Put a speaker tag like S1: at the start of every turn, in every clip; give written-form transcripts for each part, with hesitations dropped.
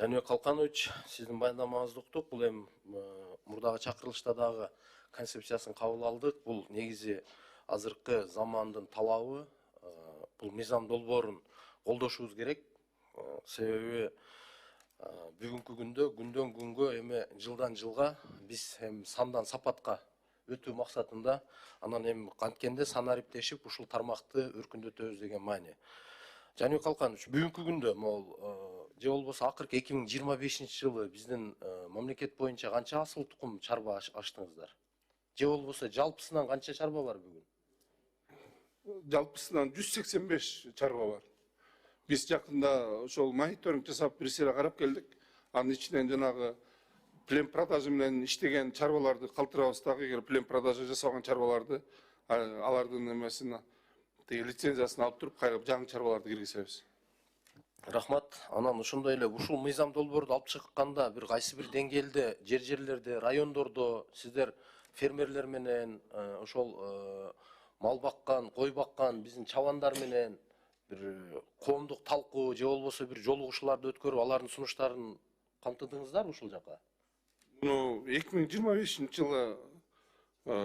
S1: Жаныбек Калканович, сиздин баяндамаңызды уктук. Бул эми мурдагы чакырылышта дагы концепциясын кабыл алдык. Бул негизи азыркы замандын талабы. Бул мыйзам долбоорун колдошубуз керек. Себеби бүгүнкү күндө күндөн күнгө эми жылдан жылга биз эми сандан сапатка өтүү максатында анан эми канткенде санариптешип ушул тармакты өркүндөтөбүз деген маани. Жаныбек Калканович, бүгүнкү күндө могул же болбосо акыркы 2025-жылы биздин мамлекет боюнча канча асыл тукум чарба ачтыңыздар? Же болбосо жалпысынан канча чарба бар бүгүн?
S2: Жалпысынан 185 чарба бар. Биз жакында ошол мониторинг жасап бир сыйра карап келдик. Анын ичинен жанагы плен продажа менен иштеген чарбаларды калтырабыз дагы, эгер плен продажа жасаган чарбаларды алардын эмесин лицензиясын алып туруп кайра жаңы чарбаларды киргизебиз.
S1: Рахмат. Анан ошондой эле ушул мыйзам долбоорду алып чыкканда бир кайсы бир деңгээлде, жерлерде, райондордо сиздер фермерлер менен ошол мал баккан, кой баккан биздин чабандар менен бир коомдук талкуу же болбосо бир жолугушууларды өткөрүп, алардын сунуштарын камтыдыңыздар ушул жака?
S2: Муну 2025-жылы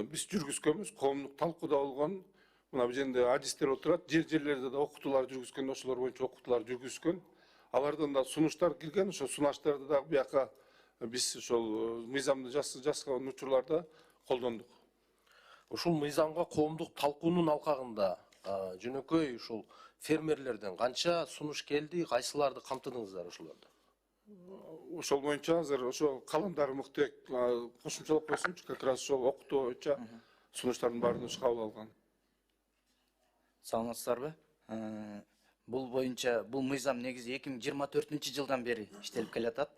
S2: биз жүргүзгөнбүз, коомдук талкууда болгон. Мына бул жерде адистер отурат, жерлерде да окутуулар жүргүзгөн, ошолор боюнча окутуулар жүргүзгөн. Алардан да сунуштар кирген, ошо сунуштарды да бияка биз ошол мыйзамды жасаган учурларда колдондук.
S1: Ушул мыйзамга коомдук талкуунун алкагында жөнөкөй ушул фермерлерден канча сунуш келди, кайсыларды камтыдыңыздар ошолорду?
S2: Ошол боюнча азыр ошол калымдар мыктыбек кошумчалап койсунчу, как раз ошол окутуу боюнча сунуштардын баарын кабыл алган.
S3: Саламатсыздарбы? Бул боюнча бул мыйзам негизи 2024-жылдан бери иштелип келатат.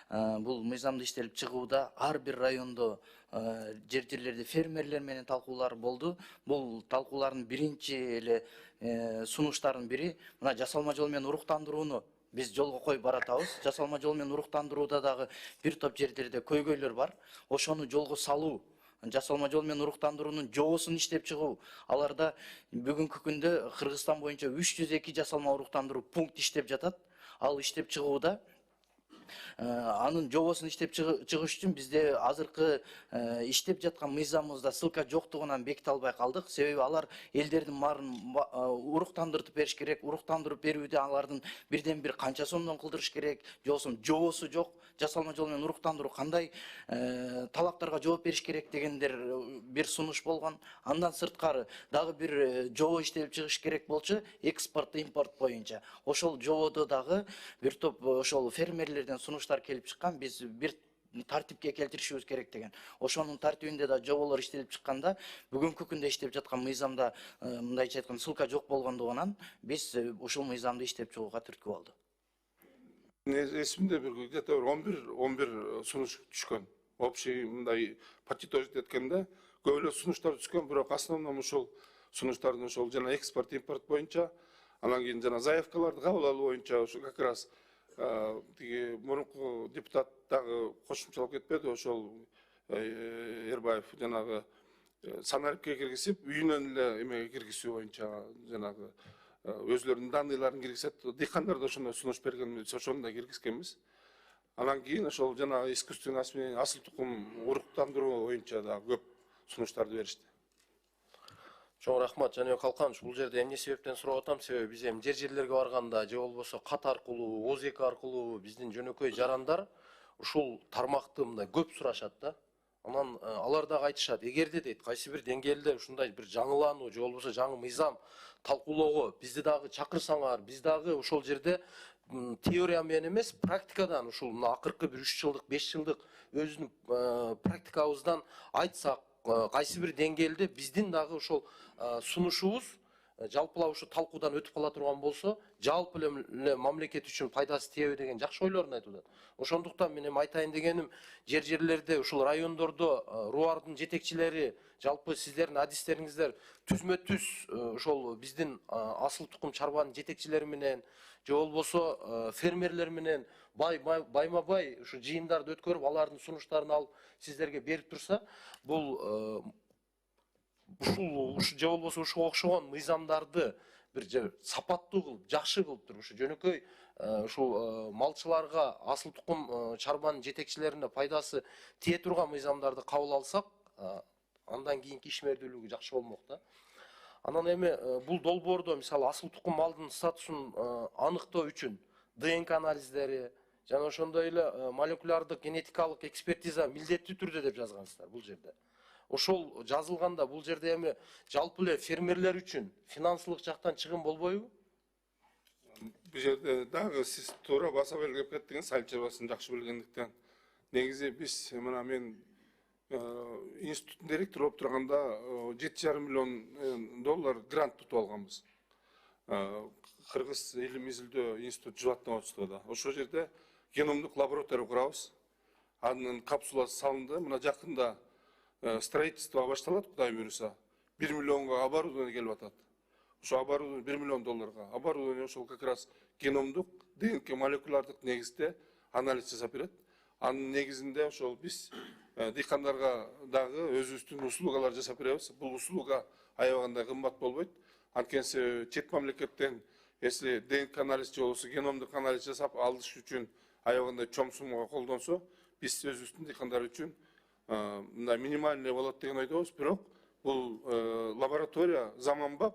S3: Бул мыйзамды иштелип чыгууда ар бир райондо жерлерде фермерлер менен талкуулар болду. Бул талкуулардын биринчи эле сунуштардын бири мына жасалма жол менен уруктандырууну биз жолго коюп баратабыз. Жасалма жол менен уруктандырууда дагы бир топ жерлерде көйгөйлөр бар. Ошону жолго салуу, жасалма жол менен уруктандыруунун жоосун иштеп чыгуу. Аларда бүгүнкү күндө Кыргызстан боюнча 302 жасалма уруктандыруу пункт иштеп жатат. Ал иштеп чыгууда. Анын жобосун иштеп чыгыш үчүн бизде азыркы иштеп жаткан мыйзамыбызда ссылка жоктугунан беките албай калдык. Себеби алар элдердин баарын уруктандырып бериш керек. Уруктандырып берүүдө алардын бирден бир канча сомдон кылдырыш керек, жобосу жок. Жасалма жол менен уруктандыруу кандай талаптарга жооп бериш керек дегендер бир сунуш болгон. Андан сырткары дагы бир жобо иштелип чыгыш керек болчу, экспорт, импорт боюнча. Ошол жободо дагы бир топ ошол фермерлерден сунуштар келип чыккан, биз бир тартипке келтиришибиз керек деген. Ошонун тартибинде да жоболор иштелип чыкканда, бүгүнкү күндө иштеп жаткан мыйзамда мындайча айтканда ссылка жок болгондугунан биз ушул мыйзамды иштеп чыгууга түрткү болду.
S2: Эсимде бир где-то 11 сунуш түшкөн. Общий мындай подытожить эткенде көп эле сунуштар түшкөн, бирок основном ушул сунуштардын ошол жана экспорт, импорт боюнча, анан кийин жана заявкаларды кабыл алуу боюнча ошо как раз тиги мурунку депутат дагы кошумчалап кетпеди, ошол Эрбаев жанагы санарипке киргизип, үйүнөн эле эмеге киргизүү боюнча жанагы өзлөрүнүн данныйларын киргизет. Дыйкандар да ошондой сунуш берген, ошону да киргизгенбиз. Анан кийин ошол жанагы искусственный асыл тукум уруктандыруу боюнча да көп сунуштарды беришти.
S1: Чоң рахмат, Жаныбек Калканович. Бул жерде эмне себептен сурап атам? Себеби биз эми жерлерге барганда же болбосо кат аркылуу, ОЗК аркылуу биздин жөнөкөй жарандар ушул тармакты мындай көп сурашат да. Анан алар дагы айтышат, эгерде дейт, кайсы бир деңгээлде ушундай бир жаңылануу же болбосо жаңы мыйзам талкуулоого бизди дагы чакырсаңар, биз дагы ошол жерде теория менен эмес, практикадан ушул мына акыркы бир 3 жылдык, 5 жылдык өзүнүн практикабыздан айтсак, кайсы бир деңгээлде биздин дагы ошол сунушубуз жалпылап ушу талкуудан өтүп кала турган болсо, жалпы эле мамлекет үчүн пайдасы тиеби деген жакшы ойлорун айтып атат. Ошондуктан мен айтайын дегеним, жерлерде, ушул райондордо рубардын жетекчилери, жалпы сиздердин адистериңиздер түзмө-түз ошол биздин асыл тукум чарбанын жетекчилери менен же болбосо фермерлер менен байма-бай ушу жыйындарды өткөрүп, алардын сунуштарын алып сиздерге берип турса, бул ушул же болбосо ушуга окшогон мыйзамдарды бир сапаттуу кылып, жакшы кылып туруп, ушу жөнөкөй ушул малчыларга асыл тукум чарбанын жетекчилерине пайдасы тие турган мыйзамдарды кабыл алсак, андан кийинки ишмердүүлүгү жакшы болмок да. Анан эми бул долбоордо мисалы асыл тукум малдын статусун аныктоо үчүн ДНК анализдери жана ошондой эле молекулярдык генетикалык экспертиза милдеттүү түрдө деп жазгансыздар бул жерде. Ошол жазылганда бул жерде эми жалпы эле фермерлер үчүн финансылык жактан чыгым болбойбу?
S2: Бул жерде дагы сиз туура баса белгилеп кеттиңиз, айыл чарбасын жакшы билгендиктен. Негизи биз мына мен институттун директору болуп турганда 7,5 миллион доллар грант тутуп алганбыз. Кыргыз илим изилдөө институту Жылаттан Отстуда. Ошол жерде геномдук лаборатория курабыз. Анын капсуласы салынды. Мына жакында строительство башталат, Кудай буйруса. 1 миллионго оборудование келип атат. Ошо оборудование 1 миллион долларга. Оборудование ошол как раз геномдук, ДНК молекулярдык негизде анализ жасап берет. Анын негизинде ошол биз дыйкандарга дагы өзүбүздүн услугалар жасап беребиз. Бул услуга аябагандай кымбат болбойт. Анткени чет мамлекеттен если ДНК анализ же болбосо геномдук анализ жасап алыш үчүн аябагандай чоң суммага колдонсо, биз өзүбүздүн дыйкандар үчүн мындай минимальный болот деген ойдобуз. Бирок бул лаборатория заманбап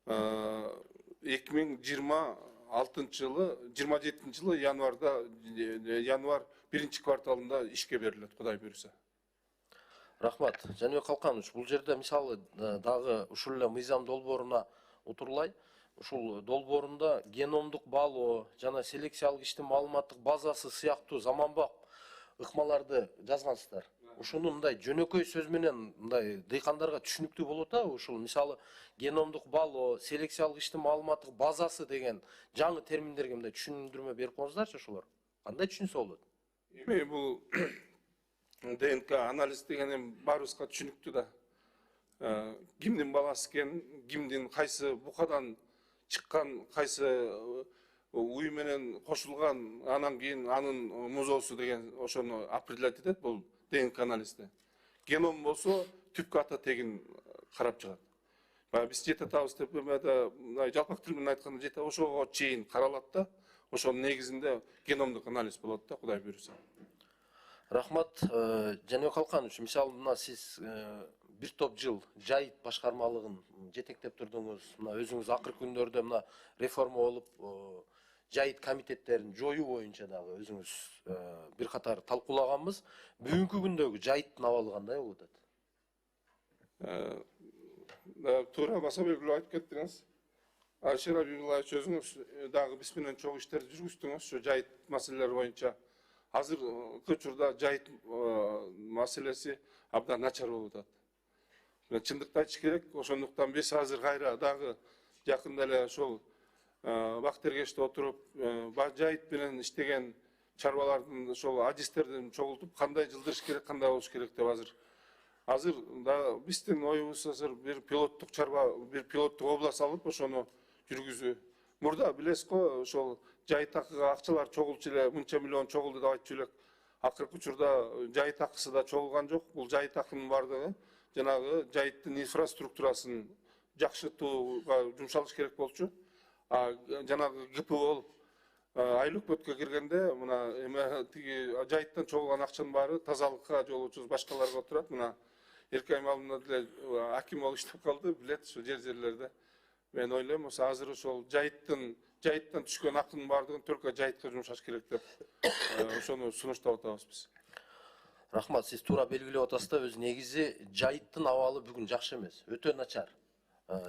S2: 2026 жылы 27 жылы январ 1 кварталында ишке берилет, Кудай буйруса.
S1: Рахмат. Жаныбек Калканович, бул жерде мисалы дагы ушул эле мыйзам долбооруна утурлай. Ушул долбоорунда геномдук баалоо жана селекциялык иштин маалыматтык базасы сыяктуу заманбап ыкмаларды жазгансыздар. Ушуну мындай жөнөкөй сөз менен мындай дыйкандарга түшүнүктүү болот атабы? Ушул мисалы геномдук баалоо, селекциялык иштин маалыматтык базасы деген жаңы терминдерге мындай түшүндүрмө берип коюңуздарчы ошолор. Кандай түшүнсө болот?
S2: Эми бул ДНК анализ деген баарыбызга түшүнүктүү да. Кимдин баласы экенин, кимдин кайсы букадан чыккан, кайсы уй менен кошулган, анан кийин анын музоосу деген ошону определять этет бул ДНК анализде. Геном болсо түпкү ата тегин карап чыгат. Биз жете атабыз деп жалпак тил менен айтканда жете ошого чейин каралат да, ошонун негизинде геномдук анализ болот да, Кудай буйруса.
S1: Рахмат. Жаныбек Калканович, мисалы мына сиз бир топ жыл жайыт башкармалыгын жетектеп турдуңуз. Мына өзүңүз акыркы күндөрдө мына реформа болуп жайыт комитеттерин жоюу боюнча дагы өзүңүз бир катар талкуулаганбыз. Бүгүнкү күндөгү жайыттын абалы кандай болуп атат?
S2: Туура баса белгилеп айтып кеттиңиз. Алишер Абибуллаевич, өзүңүз дагы биз менен чогуу иштерди жүргүздүңүз ушу жайыт маселелери боюнча. Азыркы учурда жайыт маселеси абдан начар болуп атат. Чындыкты айтыш керек, ошондуктан биз азыр кайра дагы жакында эле ошол Бактергеште отуруп, жайыт менен иштеген чарбалардын ошол адистердин чогултуп, кандай жылдырыш керек, кандай болуш керек деп азыр да биздин оюбуз азыр бир пилоттук чарба, бир пилоттук область алып, ошону жүргүзүү. Мурда билесиз го, ошол жайыт акыга акчалар чогулчу эле, мынча миллион чогулду деп айтчу элек. Акыркы учурда жайыт акысы да чогулган жок. Бул жайыт акынын бардыгы жанагы жайыттын инфраструктурасын жакшыртууга жумшалыш керек болчу. Жанагы ГП болуп айлык өкмөткө киргенде мына эме тиги жайыттан чогулган акчанын баары тазалыкка жолоочу башкаларга турат. Мына Эркай Малымна деле аким болуп иштеп калды, билет ушу жерлерде. Мен ойлойм, азыр ошол жайыттан түшкөн акынын баардыгын только жайытка жумшаш керек деп ошону сунуштап атабыз биз.
S1: Рахмат, сиз туура белгилеп атасыз да, өз негизи жайыттын абалы бүгүн жакшы эмес, өтө начар.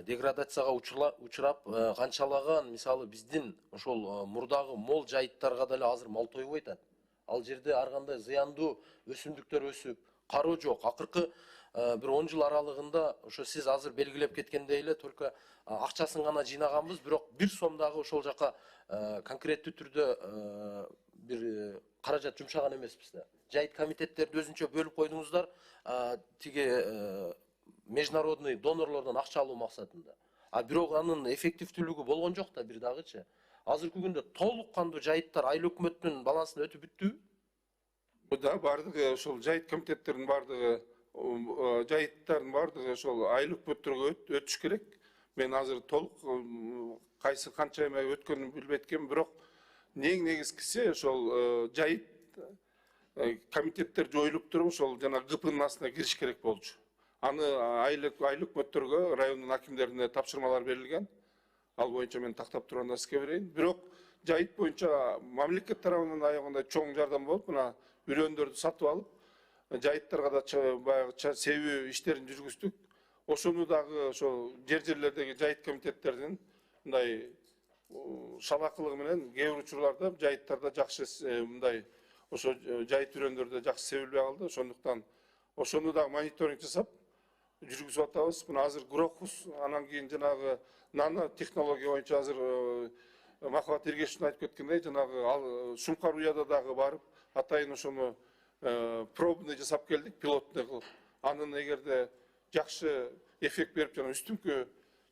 S1: Деградацияга учурап, канчалаган мисалы биздин ошол мурдагы мол жайыттарга деле азыр мал тойбой атат. Ал жерде ар кандай зыяндуу өсүмдүктөр өсүп, кароо жок. Акыркы бир 10 жыл аралыгында ошо сиз азыр белгилеп кеткендей эле только акчасын гана жыйнаганбыз, бирок 1 сом дагы ошол жака конкреттүү түрдө бир каражат жумшаган эмеспиз да. Жайыт комитеттерди өзүнчө бөлүп койдуңуздар, тиги международный донорлордон акча алуу максатында. Бирок анын эффективдүүлүгү болгон жок да бир дагычы. Азыркы күндө толук кандуу жайыттар айыл өкмөттүн балансына өтүп бүттүбү?
S2: Да, бардыгы ошол жайыт комитеттеринин бардыгы, жайыттардын бардыгы ошол айыл өкмөттөргө өтүш керек. Мен азыр толук кайсы канча эме өткөнүн билбейт экенмин, бирок Нең негизгиси ошол жайыт комитеттер жоюлуп туруп ошол жана ГПнын астына кириш керек болчу. Аны айлык өкмөттөргө райондун акимдерине тапшырмалар берилген. Ал боюнча мен тактап турганда сизге берейин. Бирок жайыт боюнча мамлекет тарабынан аягында чоң жардам болуп, мына үрөндөрдү сатып алып, жайыттарга да баягы себүү иштерин жүргүздүк. Ошону дагы ошо жерлердеги жайыт комитеттердин мындай шалакылыгы менен кээ бир учурларда жайыттарда жакшы мындай ошо жайыт үрөндөрдө жакшы себилбей калды. Ошондуктан ошону дагы мониторинг жасап жүргүзүп атабыз. Мына азыр Грохус, анан кийин жанагы нано технология боюнча азыр Махабат Эргешевдин айтып кеткендей, жанагы Сумкар уяда дагы барып, атайын ошону пробный жасап келдик, пилотный кылып. Анын эгерде жакшы эффект берип, жана үстүңкү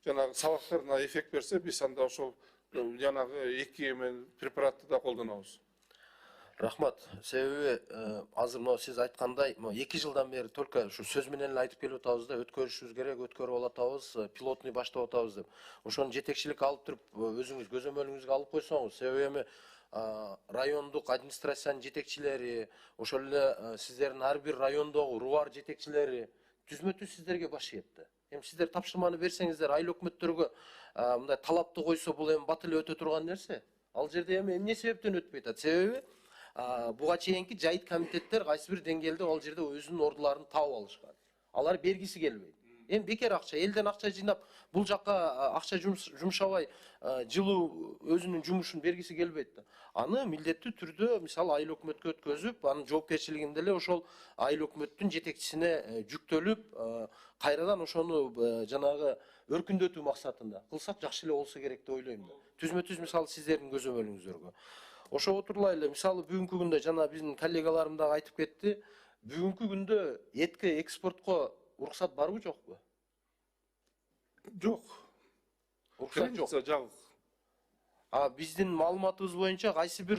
S2: жанагы сабактарына эффект берсе, биз анда ошол жанагы эки препаратты да колдонобуз.
S1: Рахмат. Себеби азыр мына сиз айткандай, 2 жылдан бери только ушу сөз менен эле айтып келип атабыз да, өткөрүшүбүз керек, өткөрүп атабыз, пилотный баштап атабыз деп. Ошону жетекчилик алып туруп, өзүңүз көзөмөлүңүзгө алып койсоңуз, себеби эми райондук администрациянын жетекчилери, ошол эле сиздердин ар бир райондогу рубар жетекчилери түзмө-түз сиздерге баш ийет да. Эми сиздер тапшырманы берсеңиздер, айыл өкмөттөргө мындай талапты койсо, бул эми бат эле өтө турган нерсе. Ал жерде эми эмне себептен өтпөй атат? Себеби буга чейинки жайыт комитеттер кайсы бир деңгээлде ал жерде өзүнүн ордуларын таап алышкан. Алар бергиси келбейт. Эми бекер акча, элден акча жыйнап, бул жакка акча жумшабай, жылуу өзүнүн жумушун бергиси келбейт да. Аны милдеттүү түрдө, мисалы, айыл өкмөткө өткөзүп, анын жоопкерчилигин деле ошол айыл өкмөттүн жетекчисине жүктөлүп, кайрадан ошону жанагы өркүндөтүү максатында кылсак жакшы эле болсо керек деп ойлойм да. Түзмө-түз мисалы сиздердин көзөмөлүңүздөргө. Ошо отурлай эле, мисалы бүгүнкү күндө жана биздин коллегаларым дагы айтып кетти, бүгүнкү күндө этке экспортко уруксат барбы, жокпу?
S2: Жок.
S1: Уруксат жок.
S2: Жабык.
S1: Биздин маалыматыбыз боюнча кайсы бир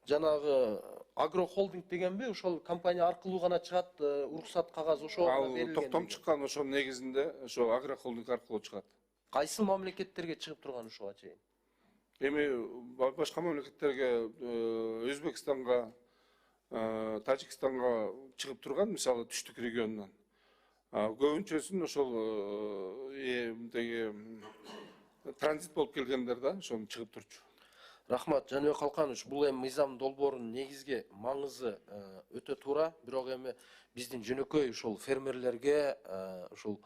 S1: жанагы агрохолдинг дегенби, ошол компания аркылуу гана чыгат уруксат кагаз, ошо берилген.
S2: Токтом чыккан ошонун негизинде ошо агрохолдинг аркылуу чыгат.
S1: Кайсы мамлекеттерге чыгып турган ушуга чейин?
S2: Эми башка мамлекеттерге, Өзбекстанга, Тажикстанга чыгып турган, мисалы түштүк регионунан. Көбүнчөсүн ошол транзит болуп келгендер да, ошону чыгып турчу.
S1: Рахмат, Жаныбек Калканович, бул эми мыйзам долбоорунун негизги маңызы өтө туура, бирок эми биздин жөнөкөй ушул фермерлерге ушул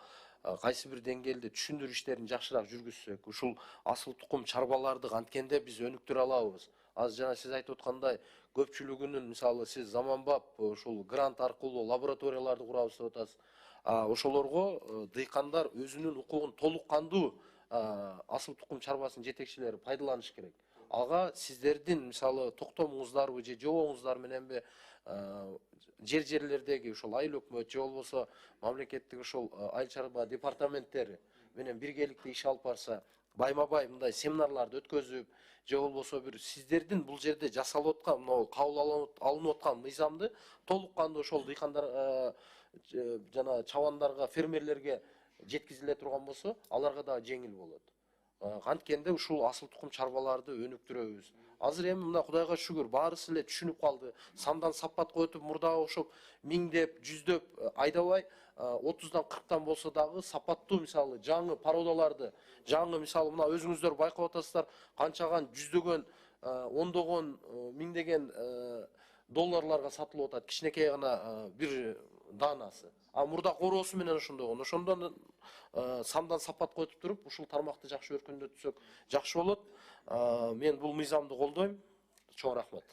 S1: кайсы бир деңгээлде түшүндүрүү иштерин жакшыраак жүргүзсөк, ушул асыл тукум чарбаларды канткенде биз өнүктүрө алабыз. Азыр жана сиз айтып аткандай, көпчүлүгүнүн, мисалы, сиз заманбап ушул грант аркылуу лабораторияларды курабыз деп атасыз. Ошолорго дыйкандар өзүнүн укугун толук кандуу асыл тукум чарбасынын жетекчилери пайдаланыш керек. Ага сиздердин, мисалы, токтомуңуздарбы же жобоңуздар мененби жерлердеги ошол айыл өкмөт же болбосо мамлекеттик ошол айыл чарба департаменттери менен биргеликте иш алып барса, байма-бай мындай семинарларды өткөзүп, же болбосо бир сиздердин бул жерде жасалып аткан, мына кабыл алынып аткан мыйзамды толук кандуу ошол дыйкандар жана чабандарга, фермерлерге жеткизиле турган болсо, аларга да жеңил болот. Канткенде ушул асыл тукум чарбаларды өнүктүрөбүз. Азыр эми мына Кудайга шүгүр, баарысы эле түшүнүп калды. Сандан сапат коюп мурдага окшоп 1000деп, 100деп айдабай, 30дан 40тан болсо дагы сапаттуу, мисалы, жаңы породаларды, жаңы, мисалы, мына өзүңүздөр байкап атасыздар, канчаган жүздөгөн, ондогон, миңдеген долларларга сатылып атат, кичинекей гана бир даанасы. Мурда короосу менен ошондогон. Ошондон сандан сапат коюп туруп, ушул тармакты жакшы өркүндөтсөк жакшы болот. Мен бул мыйзамды колдойм. Чоң рахмат.